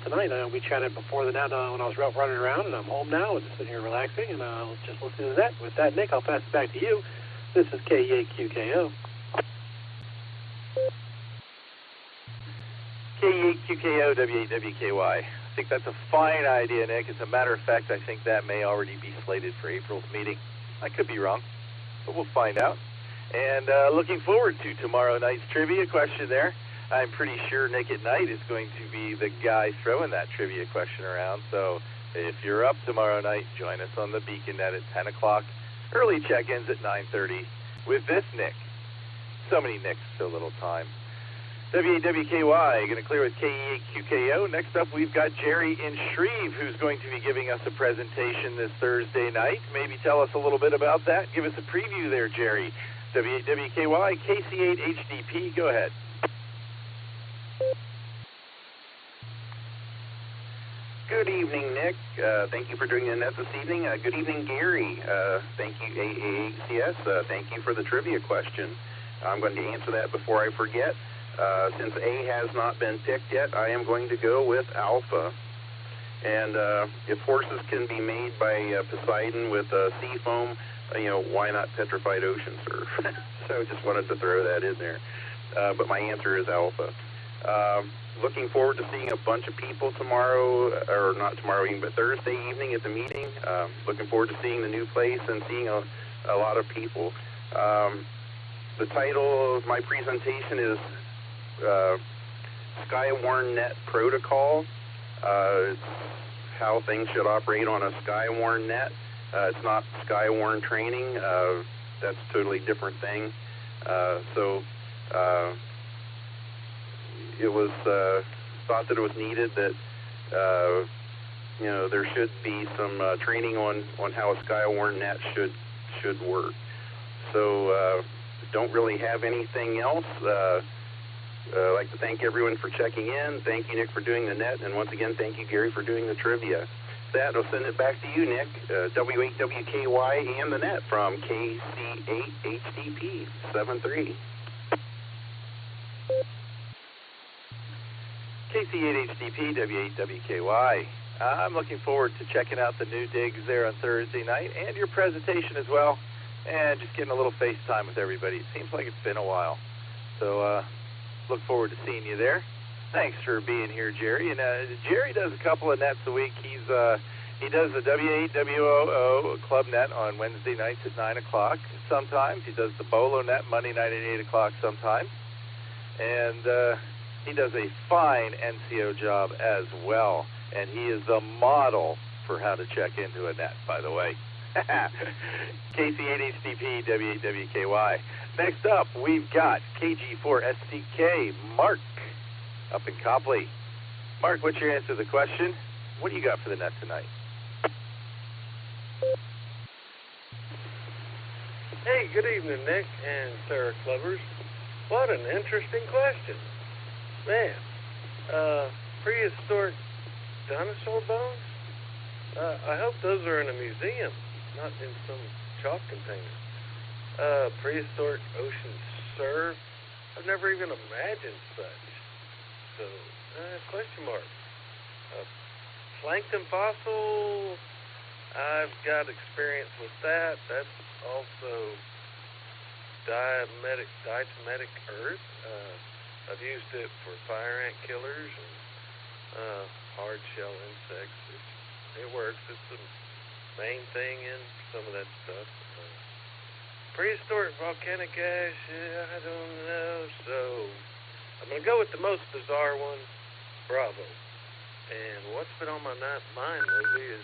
tonight. We chatted before the net when I was running around, and I'm home now and just sitting here relaxing, and just listening to that. With that, Nick, I'll pass it back to you. This is KE8QKO. KE8QKO, W8WKY. I think that's a fine idea, Nick. As a matter of fact, I think that may already be slated for April's meeting. I could be wrong, but we'll find out. And looking forward to tomorrow night's trivia question there. I'm pretty sure Nick at Night is going to be the guy throwing that trivia question around. So if you're up tomorrow night, join us on the Beacon Net at 10 o'clock. Early check-ins at 9:30 with this Nick. So many Nicks, so little time. W8WKY, going to clear with KE8QKO. Next up, we've got Jerry in Shreve, who's going to be giving us a presentation this Thursday night. Maybe tell us a little bit about that. Give us a preview there, Jerry. W8WKY, KC8HDP, go ahead. Good evening, Nick. Thank you for doing the net this evening. Good evening, Gary. Thank you, AACS. Thank you for the trivia question. I'm going to answer that before I forget. Since A has not been picked yet, I am going to go with Alpha. And if horses can be made by Poseidon with sea foam, why not petrified ocean surf? So I just wanted to throw that in there. But my answer is Alpha. Looking forward to seeing a bunch of people tomorrow, or not tomorrow evening, but Thursday evening at the meeting. Looking forward to seeing the new place and seeing a lot of people. The title of my presentation is Skywarn Net Protocol. It's how things should operate on a Skywarn net. It's not Skywarn training. That's a totally different thing. It was thought that it was needed that there should be some training on how a Skywarn net should work. So don't really have anything else. I'd like to thank everyone for checking in. Thank you, Nick, for doing the net, and once again, thank you, Gary, for doing the trivia. That, I'll send it back to you, Nick. W8WKY and the net from KC8HDP 73. KC8HDP, W8WKY. I'm looking forward to checking out the new digs there on Thursday night and your presentation as well, and just getting a little FaceTime with everybody. It seems like it's been a while. So look forward to seeing you there. Thanks for being here, Jerry. And Jerry does a couple of nets a week. He does the W8WOO Club Net on Wednesday nights at 9 o'clock sometimes. He does the Bolo Net Monday night at 8 o'clock sometimes. And he does a fine NCO job as well. And he is the model for how to check into a net, by the way. KC8HDP, W8WKY. Next up, we've got KG4SCK, Mark, up in Copley. Mark, what's your answer to the question? What do you got for the net tonight? Hey, good evening, Nick and Sarah Clovers. What an interesting question. Man, prehistoric dinosaur bones? I hope those are in a museum, not in some chalk container. Prehistoric ocean surf? I've never even imagined such. So, question mark. Plankton fossil, I've got experience with that. That's also diatomic earth. I've used it for fire ant killers and hard shell insects. It works. It's the main thing in some of that stuff. Prehistoric volcanic ash, I don't know. So I'm going to go with the most bizarre one, Bravo. And what's been on my mind lately is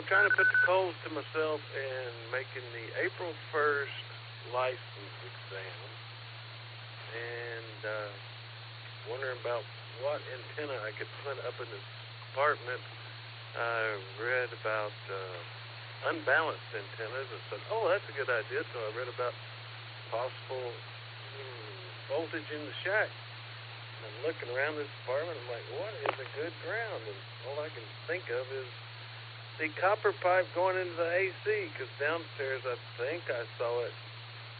trying to put the coals to myself and making the April 1st license exam. And wondering about what antenna I could put up in this apartment. I read about unbalanced antennas and said, oh, that's a good idea. So I read about possible voltage in the shack. And I'm looking around this apartment. I'm like, what is a good ground? And all I can think of is the copper pipe going into the AC, because downstairs I think I saw it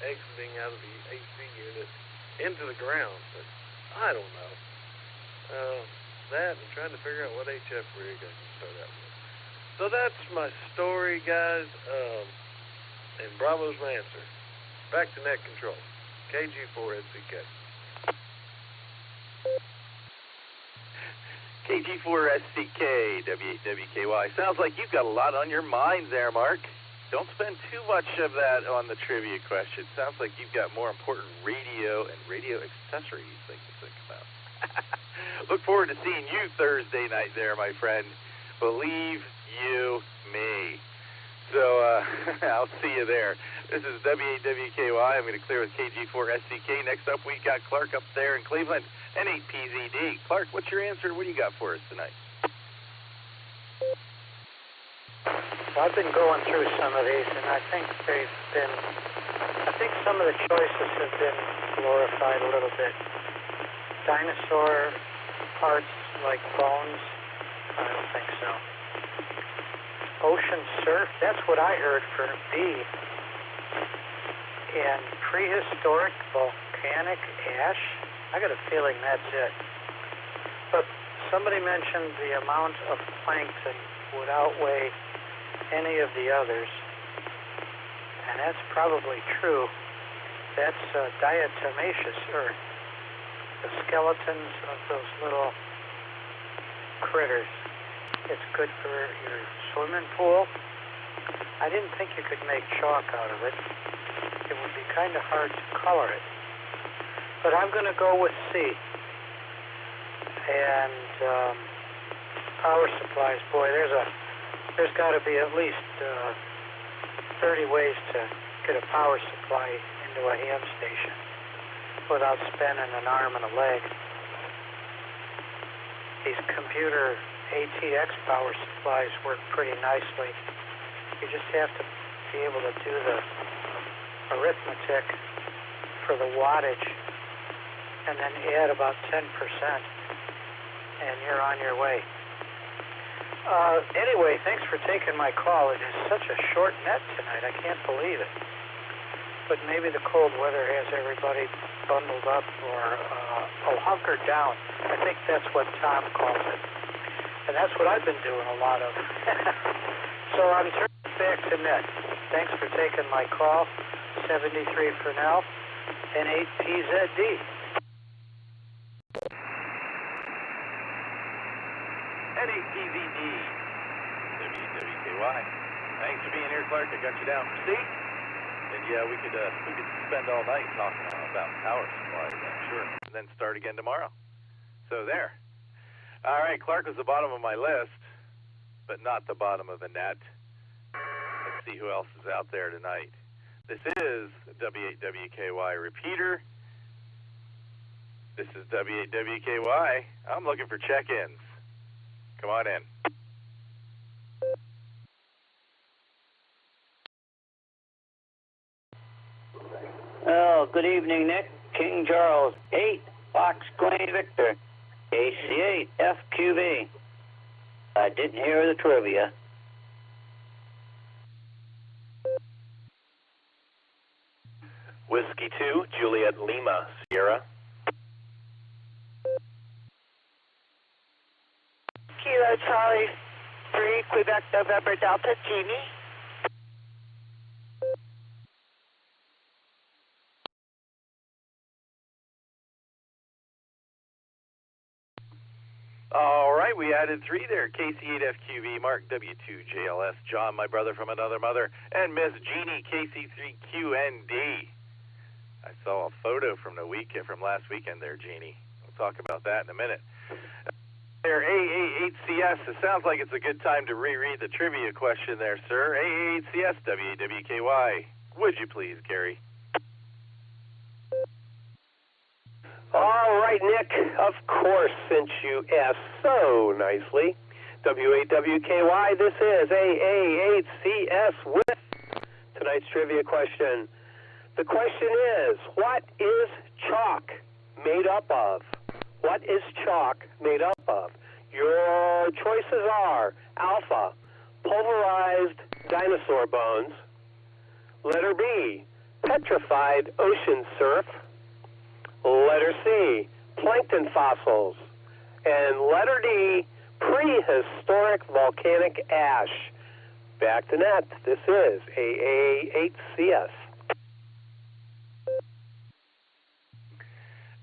exiting out of the AC unit into the ground. But I don't know. that and trying to figure out what HF rig I can start out with. So that's my story, guys. And Bravo's my answer. Back to net control. KG4SDK. KG4SDK, W8WKY. Sounds like you've got a lot on your mind there, Mark. Don't spend too much of that on the trivia question. Sounds like you've got more important radio and radio accessories things to think about. Look forward to seeing you Thursday night there, my friend. Believe you me. So I'll see you there. This is W8WKY. I'm going to clear with KG4SDK. Next up, we got Clark up there in Cleveland, N8PZD. Clark, what's your answer? What do you got for us tonight? Well, I've been going through some of these, and I think some of the choices have been glorified a little bit. Dinosaur parts like bones, I don't think so. Ocean surf, that's what I heard for B. And prehistoric volcanic ash, I got a feeling that's it. But somebody mentioned the amount of plankton would outweigh any of the others, and that's probably true. That's diatomaceous earth, the skeletons of those little critters. It's good for your swimming pool. I didn't think you could make chalk out of it. It would be kind of hard to color it. But I'm going to go with C. And power supplies, boy, there's got to be at least 30 ways to get a power supply into a ham station without spending an arm and a leg. These computer ATX power supplies work pretty nicely. You just have to be able to do the arithmetic for the wattage and then add about 10%, and you're on your way. Anyway, thanks for taking my call. It is such a short net tonight. I can't believe it. But maybe the cold weather has everybody bundled up or hunkered down. I think that's what Tom calls it. And that's what I've been doing a lot of. So I'm turning back to net. Thanks for taking my call. 73 for now. N8PZD. N8PZD. W8WKY. Thanks for being here, Clark. I got you down for C. And yeah, we could spend all night talking about power supplies, I'm sure. And then start again tomorrow. So there. All right, Clark was the bottom of my list, but not the bottom of the net. Let's see who else is out there tonight. This is W8WKY repeater. This is W8WKY. I'm looking for check-ins. Come on in. Oh, good evening, Nick. King Charles, 8, Fox Queen Victor, AC8, FQV. I didn't hear the trivia. Whiskey 2, Juliet Lima, Sierra. Kilo Charlie 3, Quebec November Delta, Jimmy. All right, we added 3 there. KC8FQV, Mark W2JLS, John, my brother from another mother, and Miss Jeannie, KC3QND. I saw a photo from last weekend there, Jeannie. We'll talk about that in a minute. There, AA8CS. It sounds like it's a good time to reread the trivia question there, sir. AA8CS, W8WKY. Would you please, Gary? All right, Nick, of course, since you asked so nicely. W8WKY, this is AA8CS with tonight's trivia question. The question is, what is chalk made up of? What is chalk made up of? Your choices are alpha, pulverized dinosaur bones, letter B, petrified ocean surf, letter C, plankton fossils, And letter D, prehistoric volcanic ash. Back to net. This is AA8CS.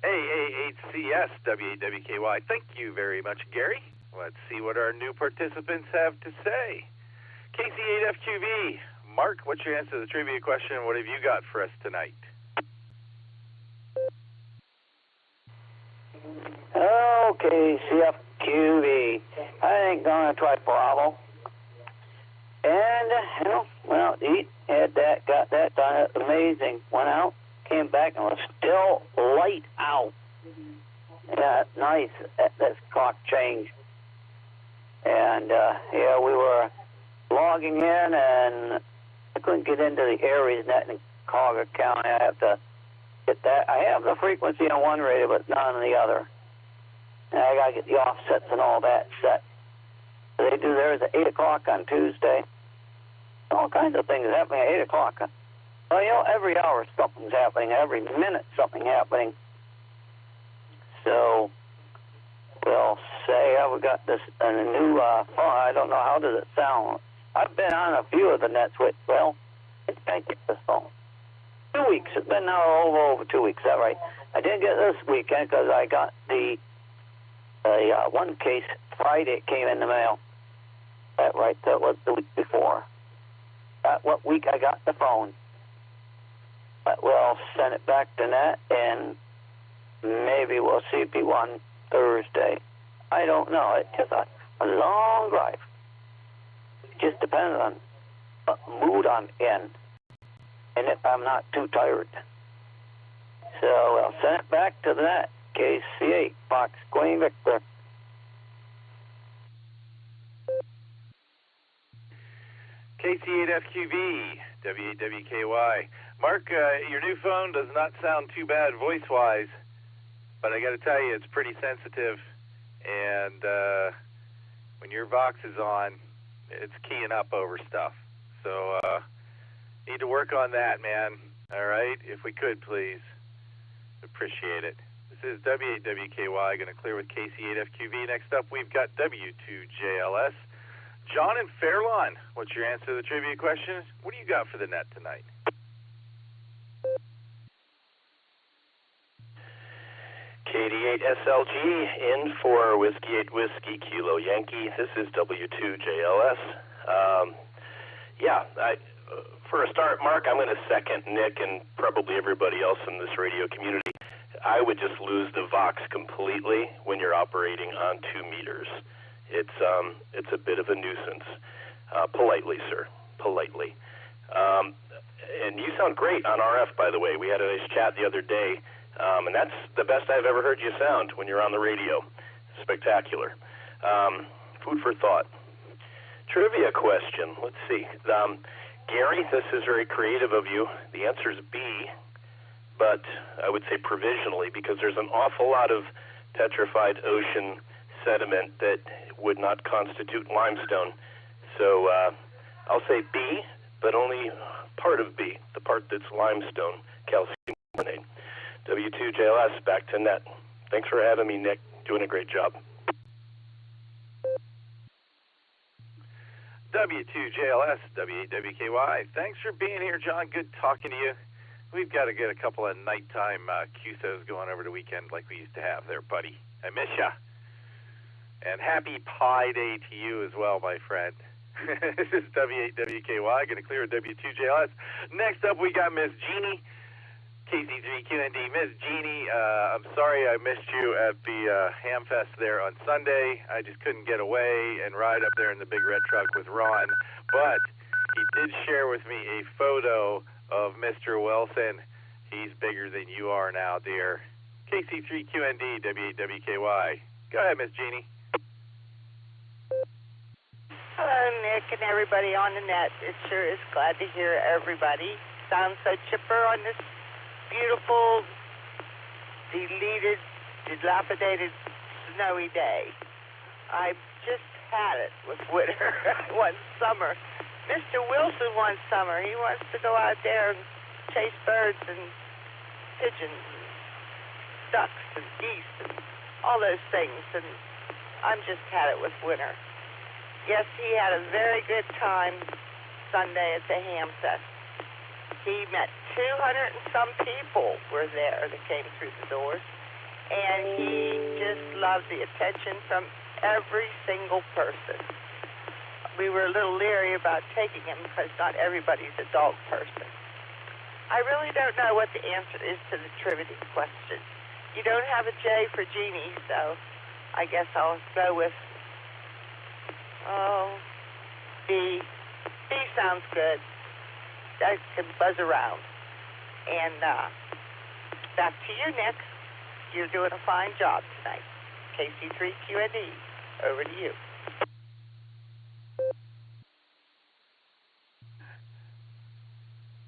AA8CS, WAWKY. Thank you very much, Gary. Let's see what our new participants have to say. KC8FQV. Mark, what's your answer to the trivia question? What have you got for us tonight? Okay, CFQV. I ain't gonna try Bravo. And, well, he had that, got that done. It's amazing. Went out, came back, and was still light out. Yeah, nice. That's clock change. And, yeah, we were logging in, and I couldn't get into the Aries net in Collier County. I have to get that. I have the frequency on one radio, but not on the other. And I got to get the offsets and all that set. They do theirs at 8 o'clock on Tuesday. All kinds of things happening at 8 o'clock. Well, every hour something's happening. Every minute something happening. So, we'll say we got this a new phone. I don't know, how does it sound? I've been on a few of the nets with, well, I can't get this phone. 2 weeks. It's been now over 2 weeks. Is that right? I didn't get this weekend because I got the one case Friday. It came in the mail. That right? That was the week before. What week I got the phone. But we'll send it back to net, and maybe we'll see people on Thursday. I don't know. It's just a long drive. It just depends on what mood I'm in, and if I'm not too tired. So I'll send it back to the net. KC8, Fox Queen Victor. KC8FQV, WAWKY. Mark, your new phone does not sound too bad voice-wise, but I got to tell you, it's pretty sensitive, and when your Vox is on, it's keying up over stuff. So, need to work on that, man. All right? If we could, please. Appreciate it. This is WAWKY, going to clear with KC8FQV. Next up, we've got W2JLS. John in Fairlawn, what's your answer to the trivia question? What do you got for the net tonight? KD8SLG in for Whiskey 8 Whiskey Kilo Yankee. This is W2JLS. For a start, Mark, I'm going to second Nick and probably everybody else in this radio community. I would just lose the Vox completely when you're operating on 2 meters. It's a bit of a nuisance. Politely, sir. Politely. And you sound great on RF, by the way. We had a nice chat the other day, and that's the best I've ever heard you sound when you're on the radio. Spectacular. Food for thought. Trivia question. Let's see. Gary, this is very creative of you. The answer is B, but I would say provisionally because there's an awful lot of petrified ocean sediment that would not constitute limestone. So I'll say B, but only part of B, the part that's limestone, calcium carbonate. W2JLS, back to net. Thanks for having me, Nick. Doing a great job. W2JLS, WAWKY. Thanks for being here, John. Good talking to you. We've got to get a couple of nighttime QSOs going over the weekend like we used to have there, buddy. I miss ya. And happy Pi Day to you as well, my friend. This is W8WKY, going to clear W2JLS. Next up, we got Miss Jeannie, KC3QND. Miss Jeannie, I'm sorry I missed you at the Hamfest there on Sunday. I just couldn't get away and ride up there in the big red truck with Ron. But he did share with me a photo of Mr. Wilson. He's bigger than you are now, dear. KC3QND, W8WKY. Go ahead, Miss Jeannie. Hello, Nick and everybody on the net. It sure is glad to hear everybody. Sounds so chipper on this beautiful, deleted, dilapidated, snowy day. I just had it with winter one summer. Mr. Wilson one summer, he wants to go out there and chase birds and pigeons and ducks and geese and all those things. And I'm just had it with winter. Yes, he had a very good time Sunday at the Ham Fest. He met 200 and some people were there that came through the doors, and he just loved the attention from every single person. We were a little leery about taking him because not everybody's a dog person. I really don't know what the answer is to the trivia question. You don't have a J for Jeannie, so I guess I'll go with, B. B sounds good. That can buzz around. And back to you, Nick. You're doing a fine job tonight. KC3QND, over to you.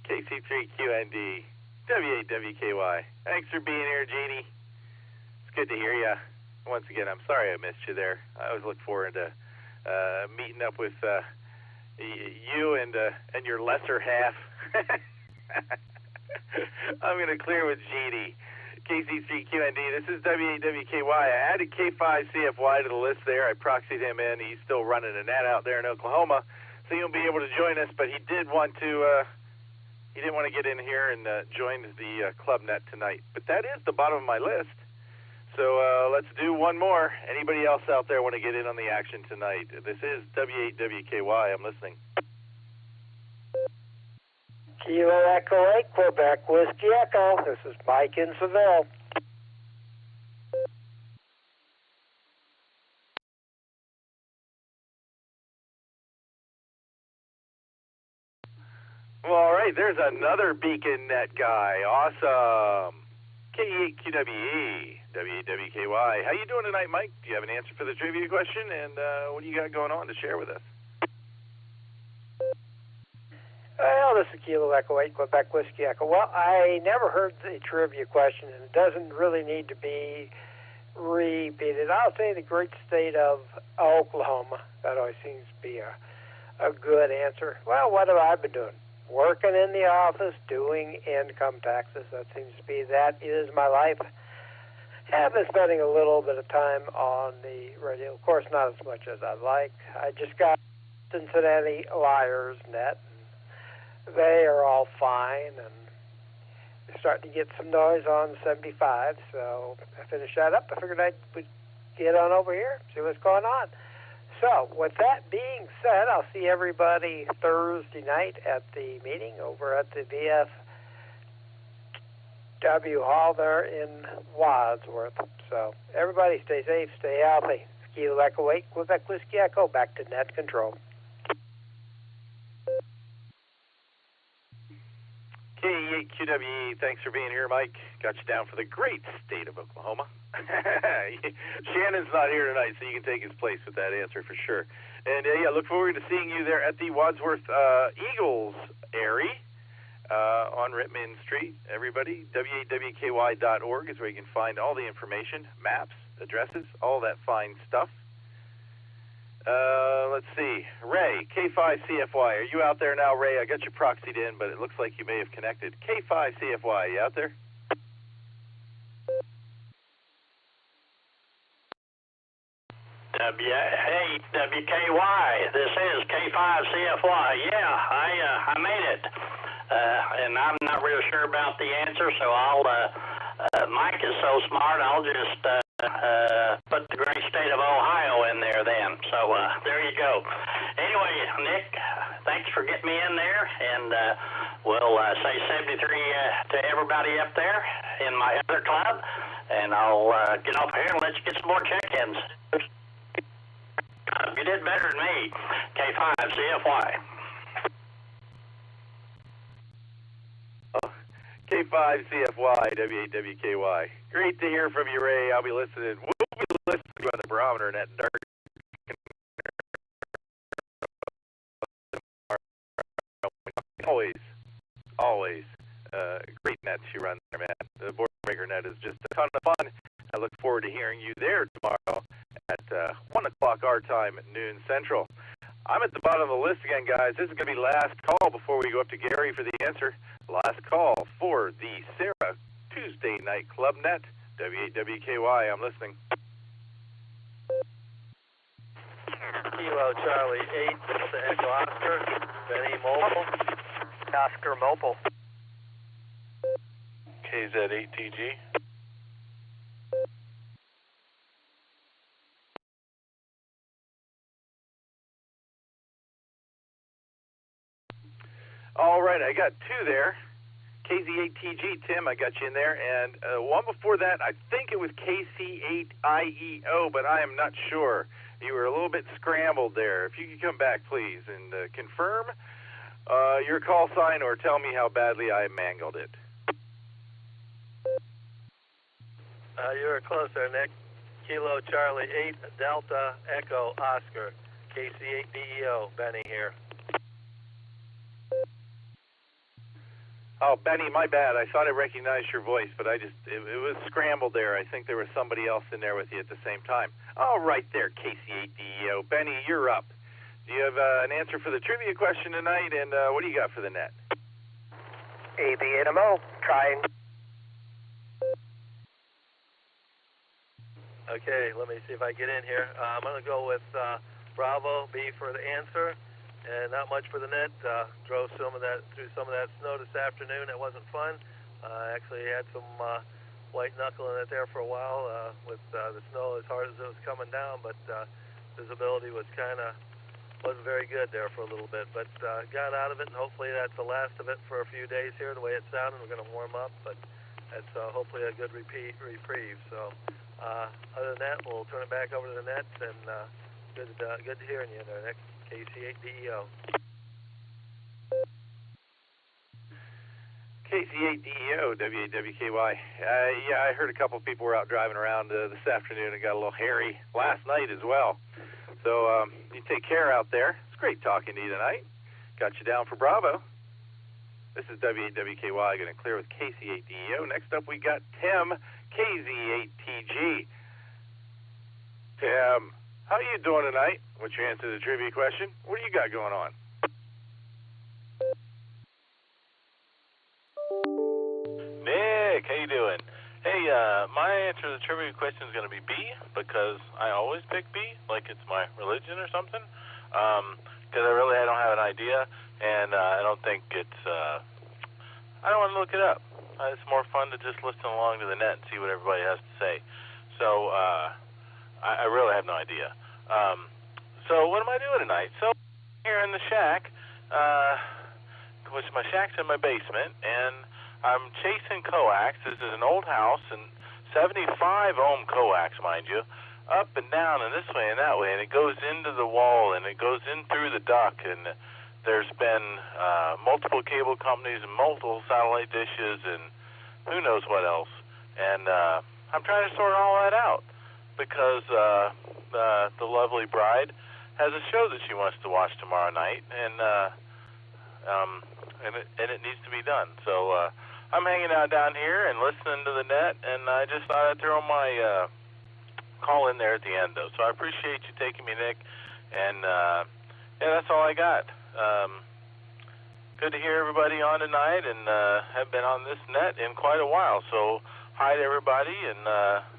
KC3QND, W8WKY. Thanks for being here, Jeannie. It's good to hear you. Once again, I'm sorry I missed you there. I always look forward to meeting up with you and your lesser half. I'm going to clear with Jeannie. KC3QND, this is W8WKY. I added K5CFY to the list there. I proxied him in. He's still running a net out there in Oklahoma, so he'll be able to join us, but he didn't want to get in here and join the club net tonight. But that is the bottom of my list. So let's do one more. Anybody else out there want to get in on the action tonight? This is W8WKY. I'm listening. Kilo Echo 8, Quebec Whiskey Echo. This is Mike in Seville. Well, all right, there's another Beacon Net guy. Awesome. K8QWE, W8WKY. How you doing tonight, Mike? Do you have an answer for the trivia question? And what do you got going on to share with us? Well, this is Kilo Echo 8, Quebec Whiskey Echo. Well, I never heard the trivia question, and it doesn't really need to be repeated. I'll say the great state of Oklahoma. That always seems to be a good answer. Well, what have I been doing? Working in the office, doing income taxes. That seems to be, that is my life. Have been spending a little bit of time on the radio. Of course, not as much as I'd like. I just got Cincinnati Liars Net. They are all fine, and they're starting to get some noise on 75, so I finished that up. I figured I would get on over here, see what's going on. So, with that being said, I'll see everybody Thursday night at the meeting over at the VFW Hall there in Wadsworth. So, everybody stay safe, stay healthy. Kilo Echo 8, Quebec Whiskey Echo, back to net control. K8QWE, thanks for being here, Mike. Got you down for the great state of Oklahoma. Shannon's not here tonight, so you can take his place with that answer for sure. And yeah, look forward to seeing you there at the Wadsworth Eagles Airy on Rittman Street. Everybody, W8WKY.org is where you can find all the information, maps, addresses, all that fine stuff. Let's see. Ray, K5CFY. Are you out there now, Ray? I got you proxied in, but it looks like you may have connected. K5CFY, you out there? W8WKY. This is K5CFY. Yeah, I made it. And I'm not real sure about the answer, so I'll, Mike is so smart, I'll just put the great state of Ohio in there then. So there you go. Anyway, Nick, thanks for getting me in there, and we'll say 73 to everybody up there in my other club, and I'll get off here and let's get some more check-ins. You did better than me. K5CFY. K5CFY, W8WKY. Great to hear from you, Ray. I'll be listening. We'll be listening on the barometer and that dark. Always great nets you run there, man. The board breaker net is just a ton of fun. I look forward to hearing you there tomorrow at 1 o'clock our time at noon Central. I'm at the bottom of the list again, guys. This is going to be last call before we go up to Gary for the answer. Last call for the Sarah Tuesday Night Club Net. W8WKY, I'm listening. Kilo Charlie 8, Delta Echo Oscar, Benny Mobile. Oscar Mobile. KZ8TG. All right, I got two there. KZ8TG, Tim, I got you in there. And one before that, I think it was KC8IEO, but I am not sure. You were a little bit scrambled there. If you could come back, please, and confirm your call sign or tell me how badly I mangled it. You were close there, Nick. Kilo Charlie 8, Delta Echo Oscar, KC8DEO, Benny here. Oh, Benny, my bad. I thought I recognized your voice, but it was scrambled there. I think there was somebody else in there with you at the same time. Oh, right there, KC8DEO. Benny, you're up. Do you have an answer for the trivia question tonight, and what do you got for the net? AB8MO, trying. Okay, let me see if I get in here. I'm going to go with Bravo B for the answer, and not much for the net. Drove through some of that snow this afternoon. It wasn't fun. Actually had some white knuckle in it there for a while with the snow as hard as it was coming down, but visibility wasn't very good there for a little bit. But got out of it, and hopefully that's the last of it for a few days here. The way it sounded, we're going to warm up, but that's hopefully a good reprieve. So. Other than that, we'll turn it back over to the nets, and good to hearing you there, Nick. KC8DEO. KC8DEO, W8WKY. Yeah, I heard a couple of people were out driving around this afternoon and got a little hairy last night as well. So you take care out there. It's great talking to you tonight. Got you down for Bravo. This is W8WKY, going to clear with KC8DEO. Next up, we got Tim, KZ8TG. Tim, how are you doing tonight? What's your answer to the trivia question? What do you got going on? Nick, how you doing? Hey, my answer to the trivia question is going to be B, because I always pick B, like it's my religion or something. Because I don't have an idea, and I don't think it's, I don't want to look it up. It's more fun to just listen along to the net and see what everybody has to say. So, I really have no idea. So what am I doing tonight? So, here in the shack, which my shack's in my basement, and I'm chasing coax. This is an old house, and 75 ohm coax, mind you, up and down and this way and that way, and it goes into the wall, and it goes in through the duct, and there's been multiple cable companies and multiple satellite dishes and who knows what else. And I'm trying to sort all that out because the lovely bride has a show that she wants to watch tomorrow night, and it needs to be done. So I'm hanging out down here and listening to the net, and I just thought I'd throw my call in there at the end, though. So I appreciate you taking me, Nick, and yeah, that's all I got. Good to hear everybody on tonight, and have been on this net in quite a while. So hi to everybody, and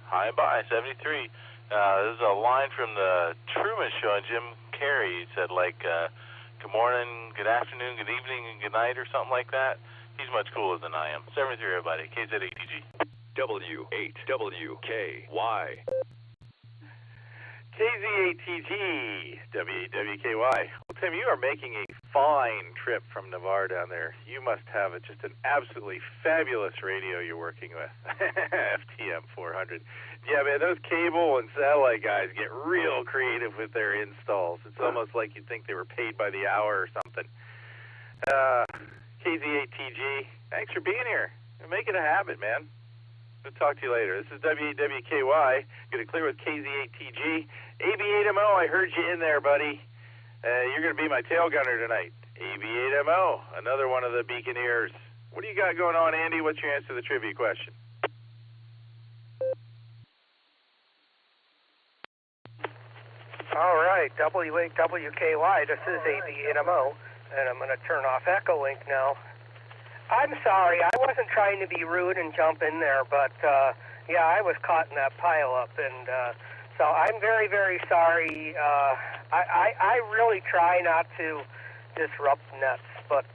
hi and bye, 73. This is a line from the Truman Show, and Jim Carrey said, like, good morning, good afternoon, good evening, and good night, or something like that. He's much cooler than I am. 73, everybody. KZ8TG. W8WKY. KZ8TG, W8WKY. Well, Tim, you are making a fine trip from Navarre down there. You must have just an absolutely fabulous radio you're working with. FTM 400. Yeah, man, those cable and satellite guys get real creative with their installs. It's almost like you'd think they were paid by the hour or something. KZ8TG, thanks for being here. Make it a habit, man. We'll talk to you later. This is W8WKY. Going to clear with KZ8TG. AB8MO, I heard you in there, buddy. You're going to be my tail gunner tonight. AB8MO, another one of the Beaconeers. What do you got going on, Andy? What's your answer to the trivia question? All right, W8WKY, this is AB8MO, and I'm going to turn off Echo Link now. I'm sorry, I wasn't trying to be rude and jump in there, but yeah, I was caught in that pile-up, and So I'm very, very sorry. I really try not to disrupt nets, but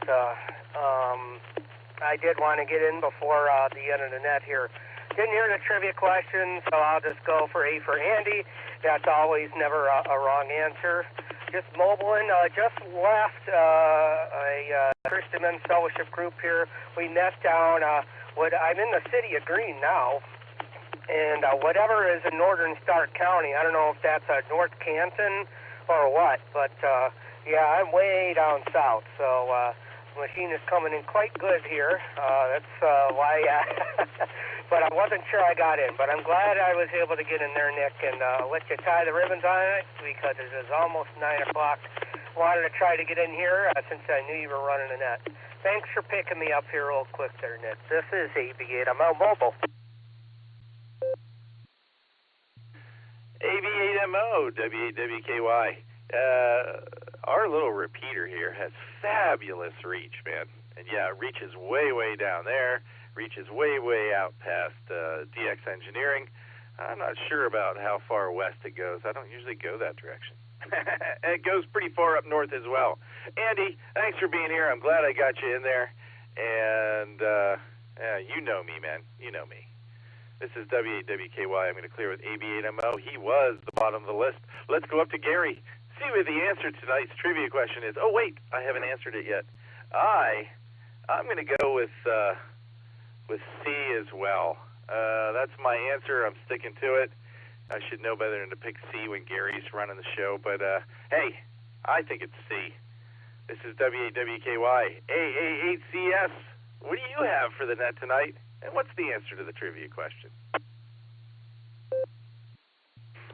I did want to get in before the end of the net here. Didn't hear the trivia question, so I'll just go for A for Andy. That's always never a wrong answer. Just mobiling, just left a Christian Men's Fellowship group here. We net down, I'm in the city of Greene now, and whatever is in northern Stark County, I don't know if that's North Canton or what, but yeah, I'm way down south, so the machine is coming in quite good here. That's why, but I wasn't sure I got in, but I'm glad I was able to get in there, Nick, and let you tie the ribbons on it, because it is almost 9 o'clock. Wanted to try to get in here since I knew you were running a net. Thanks for picking me up here real quick there, Nick. This is AB8MO Mobile. AB8MO, W8WKY. Our little repeater here has fabulous reach, man. And yeah, it reaches way, way down there, reaches way, way out past DX Engineering. I'm not sure about how far west it goes. I don't usually go that direction. And it goes pretty far up north as well. Andy, thanks for being here. I'm glad I got you in there. And you know me, man. You know me. This is W8WKY. I'm going to clear with AB8MO. He was the bottom of the list. Let's go up to Gary. See what the answer to tonight's trivia question is. Oh, wait, I haven't answered it yet. I'm going to go with C as well. That's my answer. I'm sticking to it. I should know better than to pick C when Gary's running the show, but hey, I think it's C. This is W8WKY. AA8CS, what do you have for the net tonight? And what's the answer to the trivia question?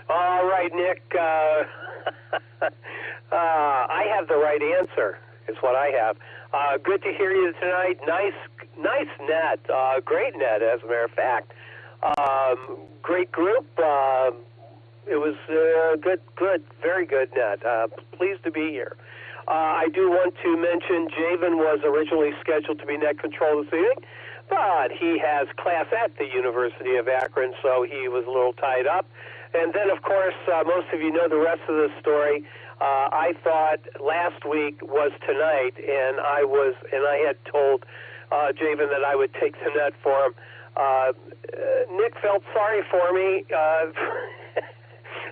All right, Nick. I have the right answer, is what I have. Good to hear you tonight. Nice net. Great net, as a matter of fact. Great group. It was good, very good net. Pleased to be here. I do want to mention Javen was originally scheduled to be net control this evening, but he has class at the University of Akron, so he was a little tied up. And then, of course, most of you know the rest of the story. I thought last week was tonight, and I had told Javen that I would take the net for him. Nick felt sorry for me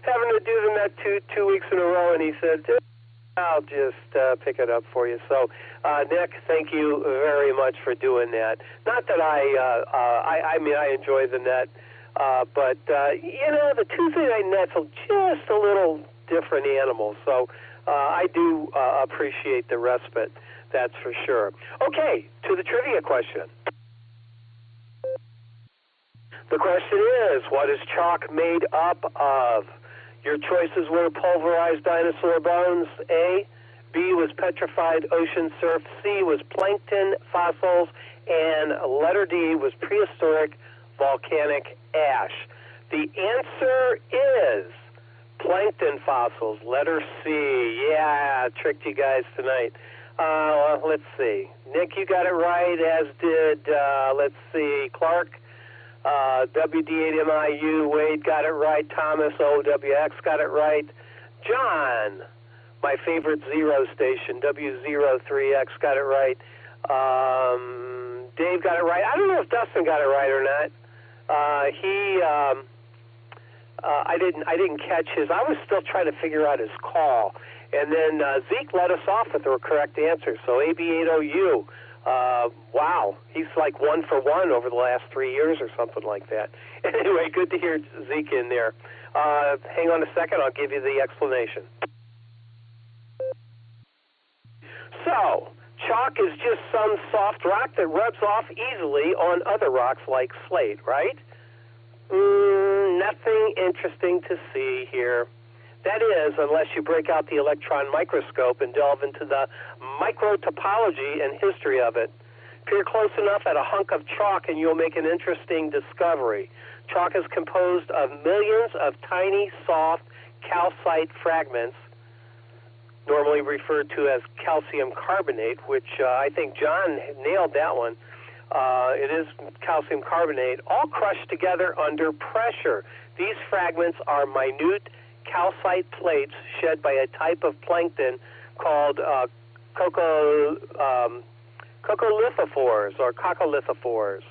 having to do the net two weeks in a row, and he said, I'll just pick it up for you. So, Nick, thank you very much for doing that. Not that I enjoy the net, but, the Tuesday night nets are just a little different animal. So I do appreciate the respite, that's for sure. Okay, to the trivia question. The question is, what is chalk made up of? Your choices were pulverized dinosaur bones, A. B was petrified ocean surf. C was plankton fossils. And letter D was prehistoric volcanic ash. The answer is plankton fossils, letter C. Yeah, tricked you guys tonight. Let's see. Nick, you got it right, as did, Clark. WD8MIU, Wade got it right. Thomas, OWX got it right. John, my favorite zero station, W03X got it right. Dave got it right. I don't know if Dustin got it right or not. I didn't catch his. I was still trying to figure out his call. And then Zeke let us off with the correct answer. So AB8OU. Wow, he's like 1 for 1 over the last 3 years or something like that. Anyway, good to hear Zeke in there. Hang on a second, I'll give you the explanation. So, chalk is just some soft rock that rubs off easily on other rocks like slate, right? Nothing interesting to see here. That is, unless you break out the electron microscope and delve into the microtopology and history of it. Peer close enough at a hunk of chalk and you'll make an interesting discovery. Chalk is composed of millions of tiny, soft, calcite fragments, normally referred to as calcium carbonate, which I think John nailed that one. It is calcium carbonate, all crushed together under pressure. These fragments are minute calcite plates shed by a type of plankton called coccolithophores or coccolithophores.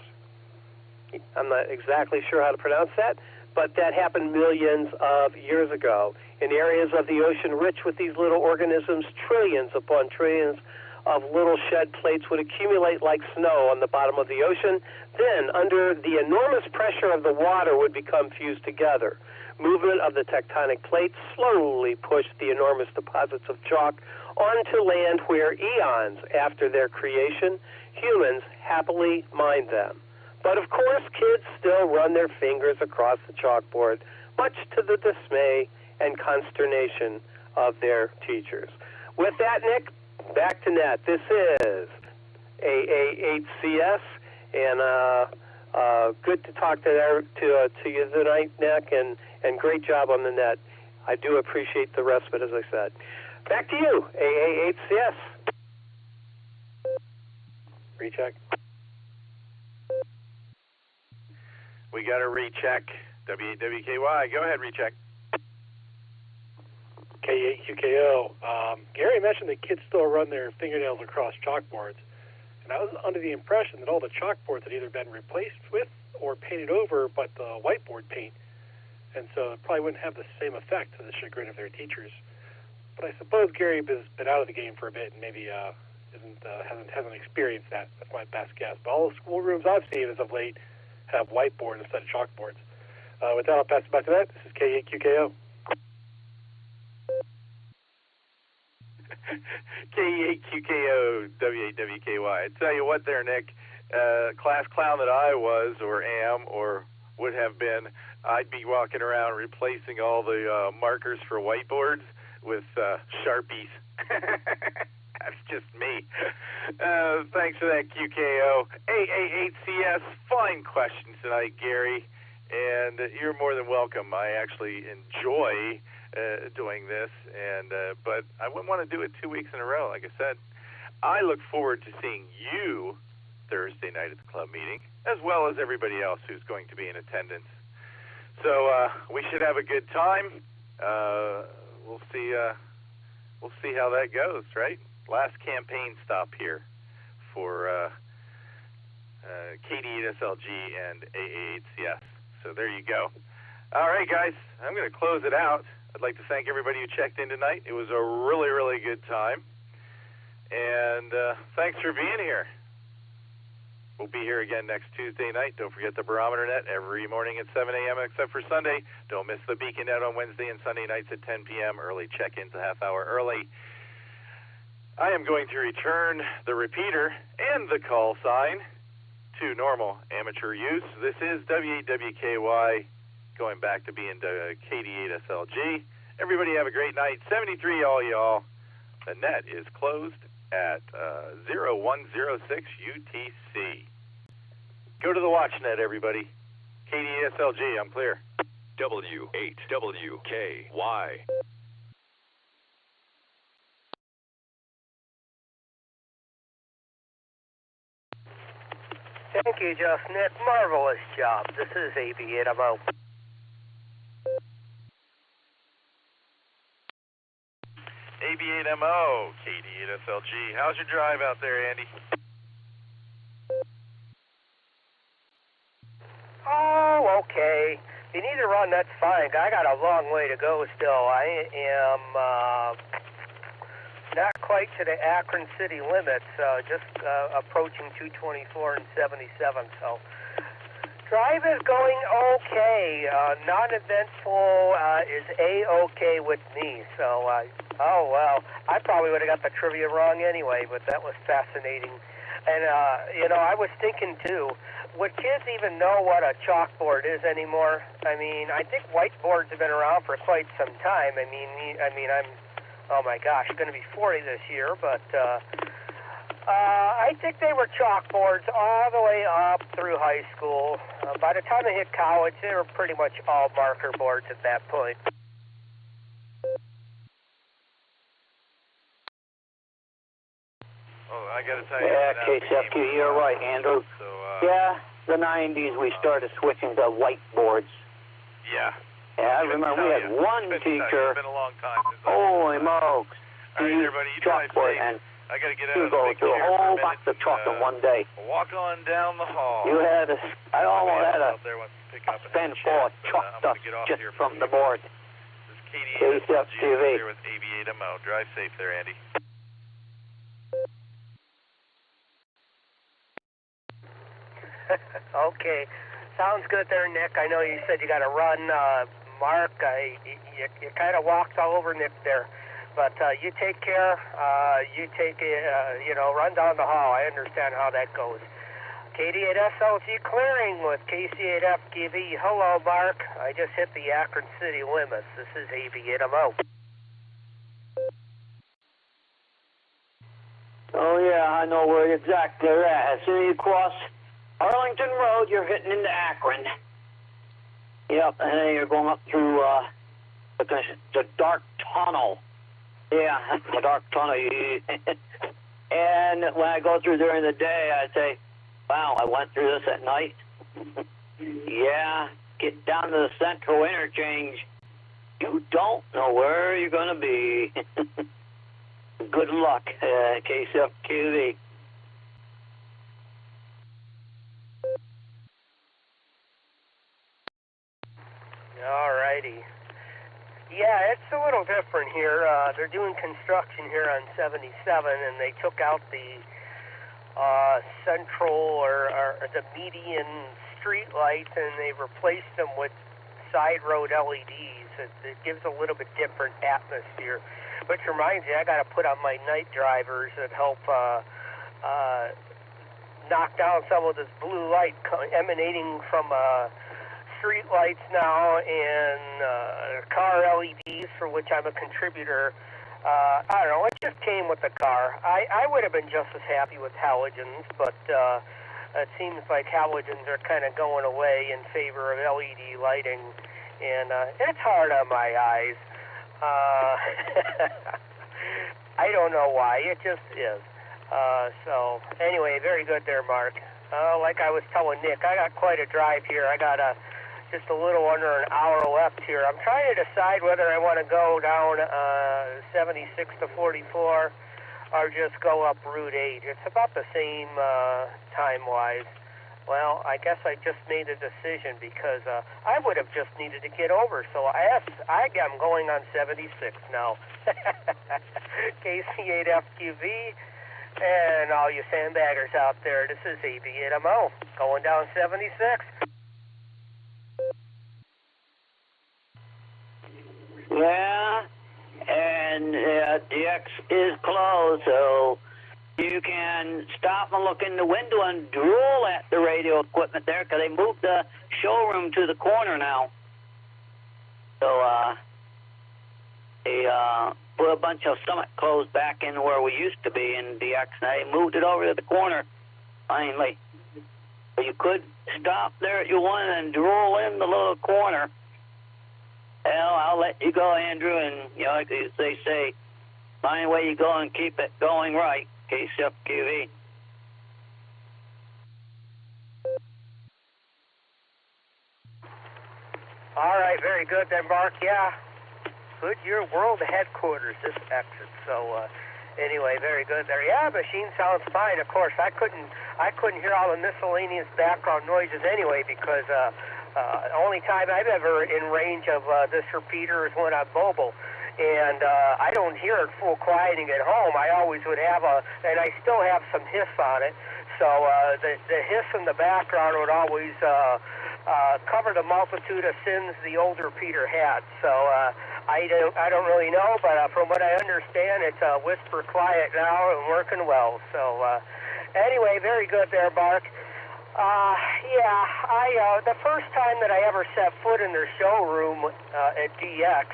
I'm not exactly sure how to pronounce that, but that happened millions of years ago. In areas of the ocean rich with these little organisms, trillions upon trillions of little shed plates would accumulate like snow on the bottom of the ocean. Then, under the enormous pressure of the water, would become fused together. Movement of the tectonic plates slowly pushed the enormous deposits of chalk onto land where eons after their creation, humans happily mined them. But of course, kids still run their fingers across the chalkboard, much to the dismay and consternation of their teachers. With that, Nick, back to net. This is AA8CS, and good to talk to you tonight, Nick, and great job on the net. I do appreciate the respite, as I said. Back to you, AA8CS. Recheck. We got a recheck. WKY. Go ahead, recheck. K8QKO. Gary mentioned that kids still run their fingernails across chalkboards, and I was under the impression that all the chalkboards had either been replaced with or painted over, but the whiteboard paint, and so it probably wouldn't have the same effect to the chagrin of their teachers. But I suppose Gary has been out of the game for a bit and maybe hasn't experienced that. That's my best guess. But all the schoolrooms I've seen as of late have whiteboards instead of chalkboards. With that, I'll pass it back to that. This is K8QKO. K8QKO, W8WKY. I tell you what there, Nick, class clown that I was or am or would have been, I'd be walking around replacing all the markers for whiteboards with Sharpies. That's just me. Thanks for that, QKO. AA8CS, fine question tonight, Gary, and you're more than welcome. I actually enjoy doing this, but I wouldn't want to do it 2 weeks in a row. Like I said, I look forward to seeing you Thursday night at the club meeting, as well as everybody else who's going to be in attendance. So we should have a good time. We'll see how that goes, right? Last campaign stop here for KD8SLG and AA8CS. So there you go. All right, guys, I'm going to close it out. I'd like to thank everybody who checked in tonight. It was a really, really good time. And thanks for being here. We'll be here again next Tuesday night. Don't forget the Barometer Net every morning at 7 a.m. except for Sunday. Don't miss the Beacon Net on Wednesday and Sunday nights at 10 p.m. Early check-ins a half hour early. I am going to return the repeater and the call sign to normal amateur use. This is W8WKY going back to being KD8SLG. Everybody have a great night. 73 all y'all. The net is closed at 0106 UTC. Go to the watch net, everybody. KD8SLG, I'm clear. W8WKY. Thank you, Just Nick. Marvelous job. This is AB8MO. AB8MO, KD8SLG. How's your drive out there, Andy? Oh, okay. If you need to run, that's fine. I got a long way to go still. I am not quite to the Akron city limits, just approaching 224 and 77. So drive is going okay. Non-eventful is A-okay with me. So, oh, well, I probably would have got the trivia wrong anyway, but that was fascinating. And, I was thinking, too, would kids even know what a chalkboard is anymore? I mean, I think whiteboards have been around for quite some time. I mean, I'm, oh, my gosh, going to be 40 this year, but I think they were chalkboards all the way up through high school. By the time I hit college, they were pretty much all marker boards at that point. Oh, I got to tell you. Yeah, KCFQ, you're right, Andrew. So, yeah, the 90s we started switching to whiteboards. Yeah. Yeah, I remember we had one teacher. It's been a long time since holy smokes! All right, everybody, you drive safe. And I got to get out you of the go big through a chair whole for a box minute of chocolate one day. Walk on down the hall. You had I almost had a pen full of chalk dust just from the board. This is KCF TV here with AV8MO. Drive safe there, Andy. Okay. Sounds good there, Nick. I know you said you got to run. Mark, you kind of walked all over Nick there. But you take care. You take, run down the hall. I understand how that goes. KD8SLG clearing with KC8FGV. Hello, Mark. I just hit the Akron city limits. This is AV8MO. Oh, yeah, I know where you're exactly at. As soon as you cross Arlington Road, you're hitting into Akron. Yep, and then you're going up through the dark tunnel. Yeah, the dark tunnel. And when I go through during the day, I say, wow, I went through this at night. Yeah, get down to the central interchange. You don't know where you're going to be. Good luck, KCFQV. All righty. Yeah, it's a little different here. They're doing construction here on 77, and they took out the central or the median street lights, and they've replaced them with side road LEDs. It gives a little bit different atmosphere. Which reminds me, I got to put on my night drivers that help knock down some of this blue light emanating from street lights now and car LEDs, for which I'm a contributor. I don't know, it just came with the car. I would have been just as happy with halogens, but it seems like halogens are kind of going away in favor of LED lighting, and it's hard on my eyes. I don't know why, it just is. So, anyway, very good there, Mark. Like I was telling Nick, I got quite a drive here. I got just a little under an hour left here. I'm trying to decide whether I want to go down 76 to 44 or just go up Route 8. It's about the same time-wise. Well, I guess I just made a decision because I would have just needed to get over. So I'm going on 76 now. KC8FQV and all you sandbaggers out there, this is AV8MO going down 76. Yeah, and DX is closed, so you can stop and look in the window and drool at the radio equipment there, because they moved the showroom to the corner now. So they put a bunch of Summit clothes back in where we used to be in DX, and they moved it over to the corner finally. So you could stop there if you wanted and drool in the little corner. Well, I'll let you go, Andrew, and, like they say, find a way you go and keep it going right, KCFQV. All right, very good then, Mark. Yeah, Goodyear World Headquarters, this exit. So, anyway, very good there. Yeah, machine sounds fine. Of course, I couldn't hear all the miscellaneous background noises anyway, because the only time I'm ever in range of this repeater is when I'm mobile. And I don't hear it full quieting at home. I always would have and I still have some hiss on it. So the hiss in the background would always cover the multitude of sins the old repeater had. So I don't really know, but from what I understand, it's whisper quiet now and working well. So anyway, very good there, Mark. The first time that I ever set foot in their showroom at DX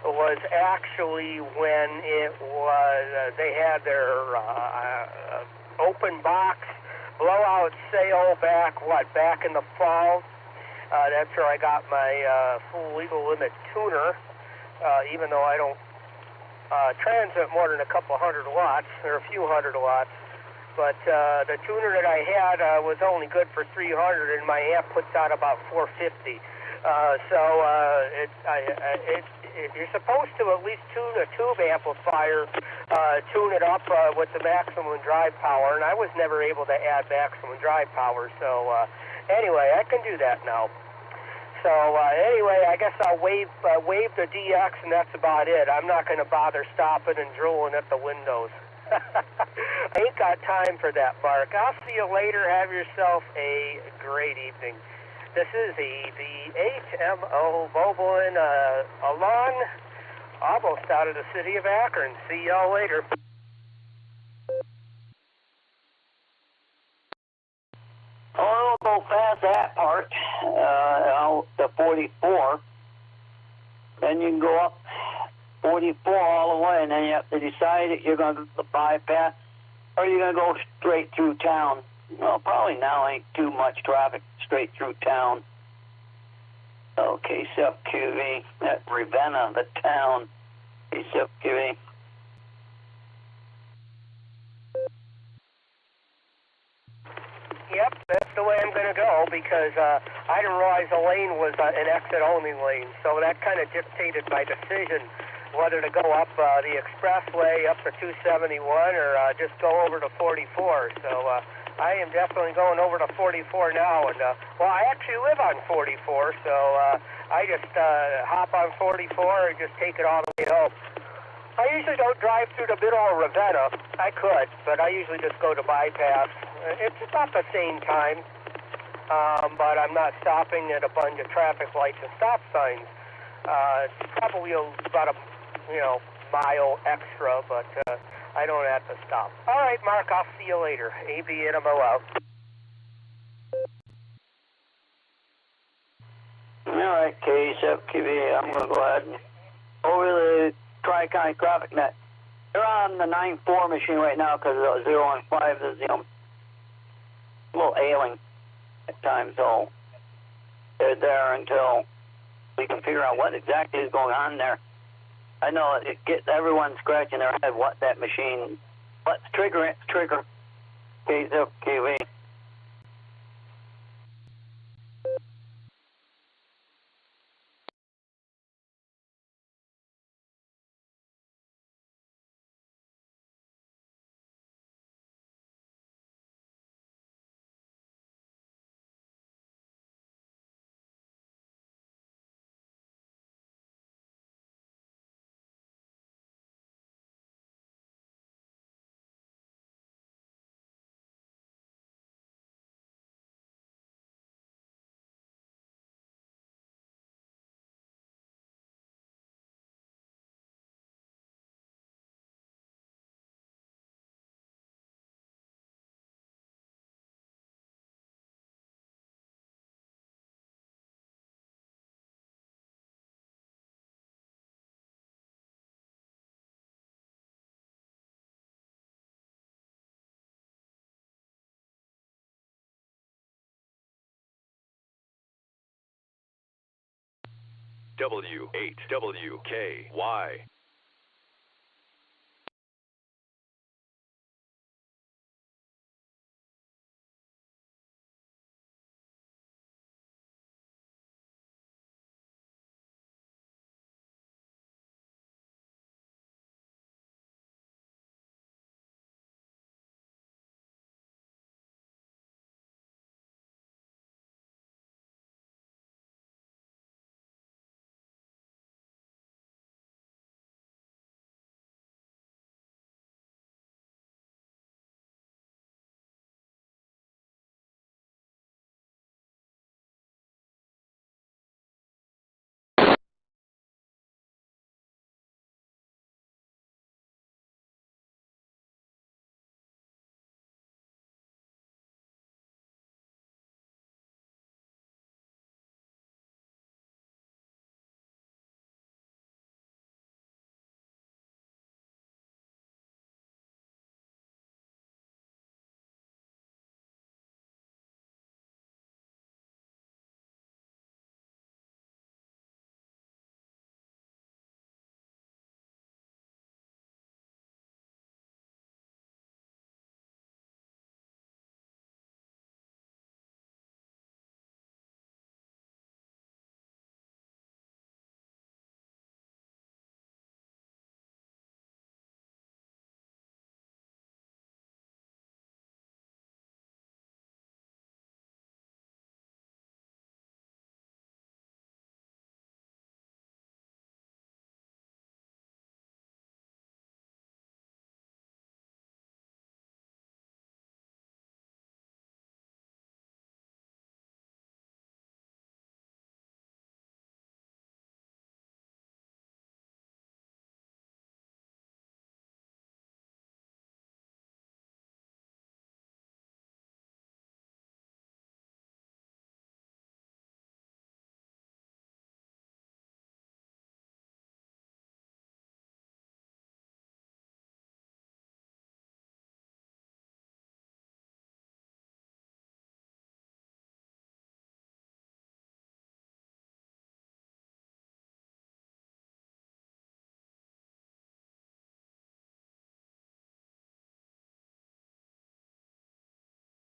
was actually when it was they had their open box blowout sale back in the fall. That's where I got my full legal limit tuner, even though I don't transmit more than a couple hundred watts or a few hundred watts. But the tuner that I had was only good for 300, and my amp puts out about 450. You're supposed to at least tune a tube amplifier, tune it up with the maximum drive power, and I was never able to add maximum drive power. So anyway, I can do that now. So anyway, I guess I'll wave the DX, and that's about it. I'm not going to bother stopping and drooling at the windows. I ain't got time for that, Mark. I'll see you later. Have yourself a great evening. This is the HMO Moblin along, almost out of the city of Akron. See y'all later. Oh, we'll go past that part, out to 44. Then you can go up 44 all the way, and then you have to decide if you're going to bypass or you're going to go straight through town. Well, probably now ain't too much traffic straight through town. Okay, QV, that Ravenna, the town. QV. Yep, that's the way I'm going to go because I didn't realize the lane was an exit-only lane, so that kind of dictated my decision whether to go up the expressway up to 271 or just go over to 44. So I am definitely going over to 44 now, and well, I actually live on 44, so I just hop on 44 and just take it all the way home. I usually don't drive through the middle of Ravenna. I could, but I usually just go to bypass. It's about the same time, but I'm not stopping at a bunch of traffic lights and stop signs. It's probably about a mile extra, but I don't have to stop. All right, Mark, I'll see you later. ABNMO out. All right, KSFQV, I'm going to go ahead and over the Tri-County Traffic Net. They're on the 9.4 machine right now because 0 and 5 is, a little ailing at times, so they're there until we can figure out what exactly is going on there. I know it gets everyone scratching their head what that machine, what's triggering it, trigger. KSFQV. W8WKY.